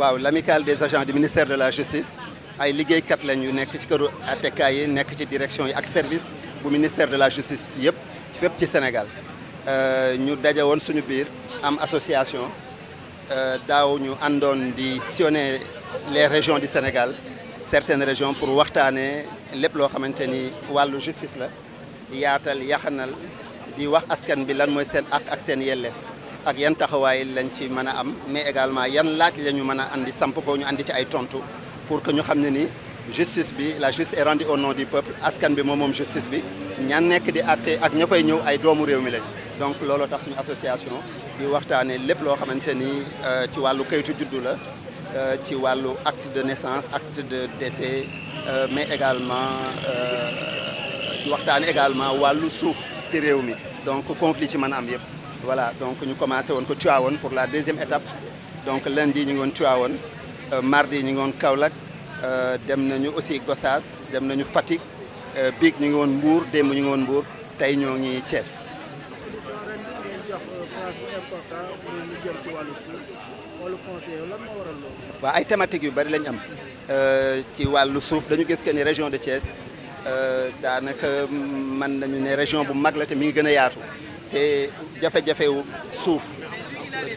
waaw l'amicale des agents du ministère de la justice ay liggéeykat lañ yu nekk ci këru attekaay yi nekk ci direction yi ak service bu ministère de la justice yëpp fépp ci Sénégal ñu daje woon suñu biir am association daaw ñu àndoon di sillonner les régions du Sénégal certaines régions pour waxtaanee lépp loo xamante ni wàllu justice la yaatal yaxanal di wax askan bi lan mooy seen ak seen yelleef ak yan taxawaay lañ ci mën a am mais également yan laaj la ñu mën a andi samp ko ñu andi ci ay tontu pour que ñu xam ne ni justice bi la justice est rendue au nom du peuple askan bi moom justice bi ñan nekk di àtte ak ña fay ñëw ay doomu réew mi lañ donc looloo tax suñu association di waxtaanee lépp loo xamante ni ci wàllu kayitu juddu la ci wàllu acte de naissance acte de décès mais également di waxtaanee également wàllu suuf ci réew mi donc conflit ci mën a am yëpp. Voilà, donc nous commençons à Tivaouane pour la deuxième étape. Donc lundi, nous sommes Tivaouane, mardi, nous sommes Kaolack, dem nañu aussi Gossas, dem nañu Fatick, biig ñu ngi woon Mbour, démb ñu ngi woon Mbour, tey ñoo ngi Thiès. waaw ay thématiques yu bari lañ am ci wàllu suuf dañu gis que ni région de Thiès daanaka mën nañu ne région bu mag la te mi ngi gën a yaatu. te jafe-jafewu suuf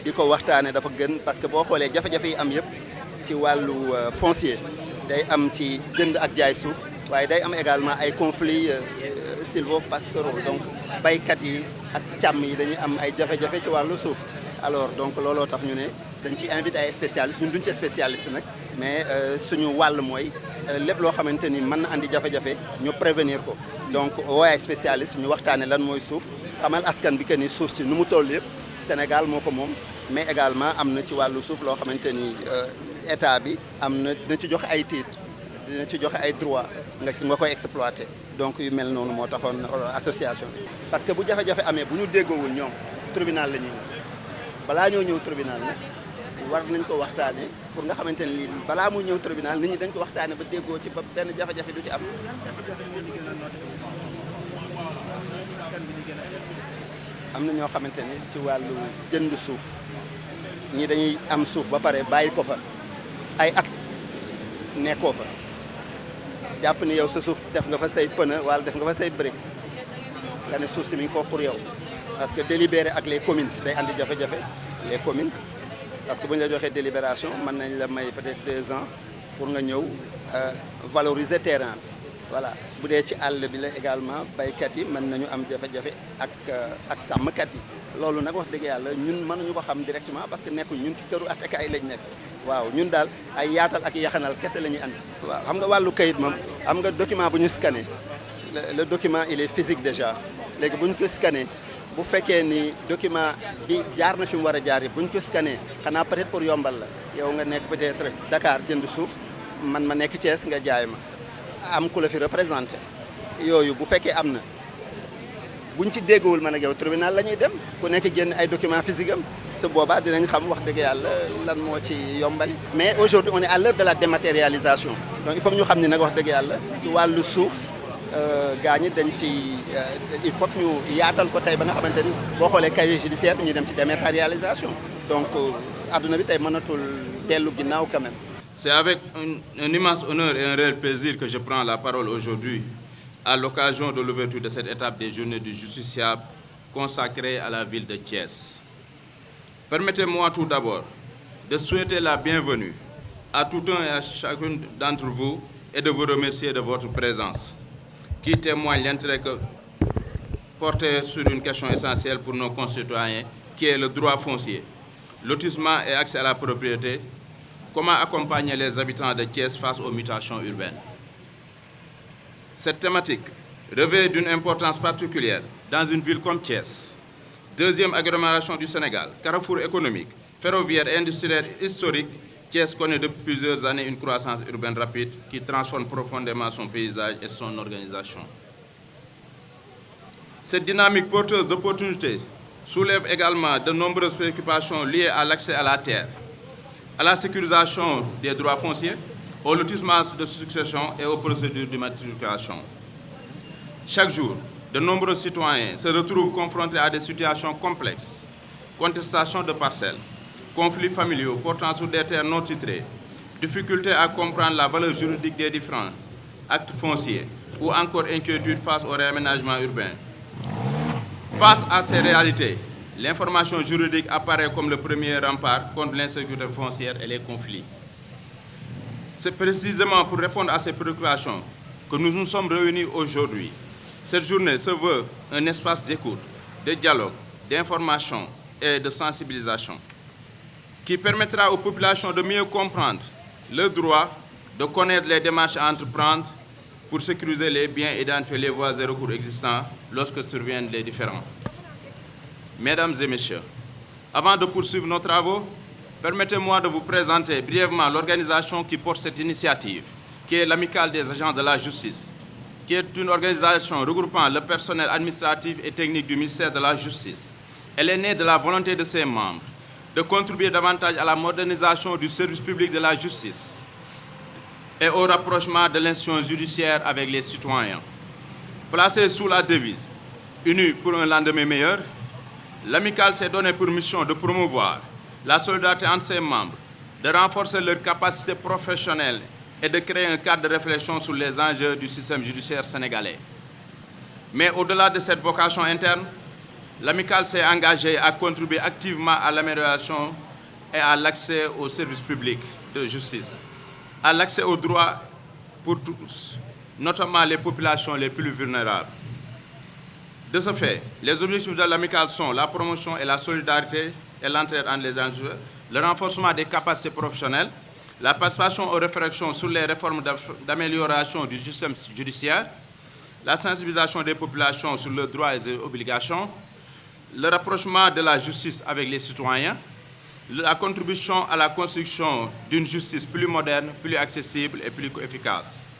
di ko waxtaane dafa gën parce que boo xoolee jafe-jafe yi am yëpp ci wàllu foncier day am ci jënd ak jaay suuf waaye day am également ay conflits sylvo-pastoraux donc baykat yi ak càmm yi dañuy am ay jafe-jafe ci wàllu suuf alors donc looloo tax ñu ne dañ ci invité ay spécialistes ñun duñ ci spécialiste nag mais suñu wàll mooy lépp loo xamante ni mën na andi jafe-jafe ñu prévenir ko donc wooy ay spécialistes ñu waxtaane lan mooy suuf xamal askan bi que ni suuf si nu mu toll yëpp Sénégal moo ko moom mais également am na ci wàllu suuf loo xamante ni état bi am na dina ci joxe ay titres dina ci joxe ay droits nga koy exploiter donc yu mel noonu moo taxoon association bi. parce que bu jafe-jafe amee bu ñu déggoowul ñoom tribunal la ñuy ñëw balaa ñoo ñëw tribunal nag war nañ ko waxtaanee pour nga xamante ne lii balaa muy ñëw tribunal nit ñi dañ ko waxtaanee ba déggoo ci ba benn jafe-jafe du ci am. am na ñoo xamante ni ci wàllu jënd suuf ñi dañuy am suuf ba pare bàyyi ko fa ay at nekkoo fa jàpp ni yow sa suuf def nga fa say pneu wala def nga fa say brique nga ne suuf si mi ngi foofu pour yow parce que délibéré ak les communes day andi jafe-jafe les communes parce que bu ñu la joxee délibération mën nañ la may peut-être 2 ans pour nga ñëw valoriser terrain bi voilà bu dee ci àll bi la également baykat yi mën nañu am jafe-jafe ak sàmmkat yi loolu nag wax dëgg yàlla ñun mënuñu ko xam directement parce que nekkul ñun ci këru attekaay lañ nekk waaw ñun daal ay yaatal ak yaxanal kese la ñuy andi. waaw xam nga wàllu kayit moom xam nga document bu ñu scanné le document il est physique déjà léegi bu ñu ko scanné bu fekkee ni document bi jaar na fi mu war a jaar yi bu ñu ko scanné xanaa peut-être pour yombal la yow nga nekk peut-être Dakar jënd suuf man ma nekk Thiès nga jaay ma. am ku la fi représenté yooyu bu fekkee am na buñ ci déggowul man ak yow tribunal la ñuy dem ku nekk génn ay documents physiques am su boobaa dinañ xam wax dëgg yàlla lan moo ci yombali mais aujourd'hui on est à l'heure de la dématérialisation donc il faut que ñu xam ni nag wax dëgg yàlla ci wàllu suuf gaa ñi dañ ci il faut que ñu yaatal ko tey ba nga xamante ni boo xoolee casier judiciaire ñu dem ci dématérialisation donc adduna bi tey mënatul dellu ginnaaw quand même. C'est avec un immense honneur et un réel plaisir que je prends la parole aujourd'hui à l'occasion de l'ouverture de cette étape des journées du justiciable consacrée à la ville de Thiès. Permettez-moi tout d'abord de souhaiter la bienvenue à tout un et à chacune d'entre vous et de vous remercier de votre présence qui témoigne l'intérêt que portez sur une question essentielle pour nos concitoyens qui est le droit foncier, lotissement et accès à la propriété. Comment accompagner les habitants de Thiès face aux mutations urbaines? Cette thématique revêt d'une importance particulière dans une ville comme Thiès, deuxième agglomération du Sénégal, carrefour économique, ferroviaire et industriel historique. Thiès connaît depuis plusieurs années une croissance urbaine rapide qui transforme profondément son paysage et son organisation. Cette dynamique porteuse d'opportunités soulève également de nombreuses préoccupations liées à l'accès à la terre, à la sécurisation des droits fonciers, au lotissement de succession et aux procédures d'immatriculation. Chaque jour, de nombreux citoyens se retrouvent confrontés à des situations complexes, contestation de parcelles, conflits familiaux portant sur des terres non titrées, difficulté à comprendre la valeur juridique des différents actes fonciers ou encore inquiétude face au réaménagement urbain. Face à ces réalités, l'information juridique apparaît comme le premier rempart contre l'insécurité foncière et les conflits. C'est précisément pour répondre à ces préoccupations que nous nous sommes réunis aujourd'hui. Cette journée se veut un espace d'écoute, de dialogue, d'information et de sensibilisation qui permettra aux populations de mieux comprendre leurs droits, de connaître les démarches à entreprendre pour sécuriser les biens et identifier les voies et recours existants lorsque surviennent les différends. Mesdames et messieurs, avant de poursuivre nos travaux, permettez-moi de vous présenter brièvement l'organisation qui porte cette initiative, qui est l'Amicale des agents de la justice, qui est une organisation regroupant le personnel administratif et technique du ministère de la Justice. Elle est née de la volonté de ses membres de contribuer davantage à la modernisation du service public de la justice et au rapprochement de l'institution judiciaire avec les citoyens. Placée sous la devise « Unis pour un lendemain meilleur », l'Amicale s'est donné pour mission de promouvoir la solidarité entre ses membres, de renforcer leurs capacités professionnelles et de créer un cadre de réflexion sur les enjeux du système judiciaire sénégalais. Mais au-delà de cette vocation interne, l'Amicale s'est engagée à contribuer activement à l'amélioration et à l'accès aux services publics de justice, à l'accès aux droits pour tous, notamment les populations les plus vulnérables. De ce fait, les objectifs de l'Amicale sont la promotion et la solidarité et l'entraide entre les enjeux, le renforcement des capacités professionnelles, la participation aux réflexions sur les réformes d'amélioration du système judiciaire, la sensibilisation des populations sur leurs droits et obligations, le rapprochement de la justice avec les citoyens, la contribution à la construction d'une justice plus moderne, plus accessible et plus efficace.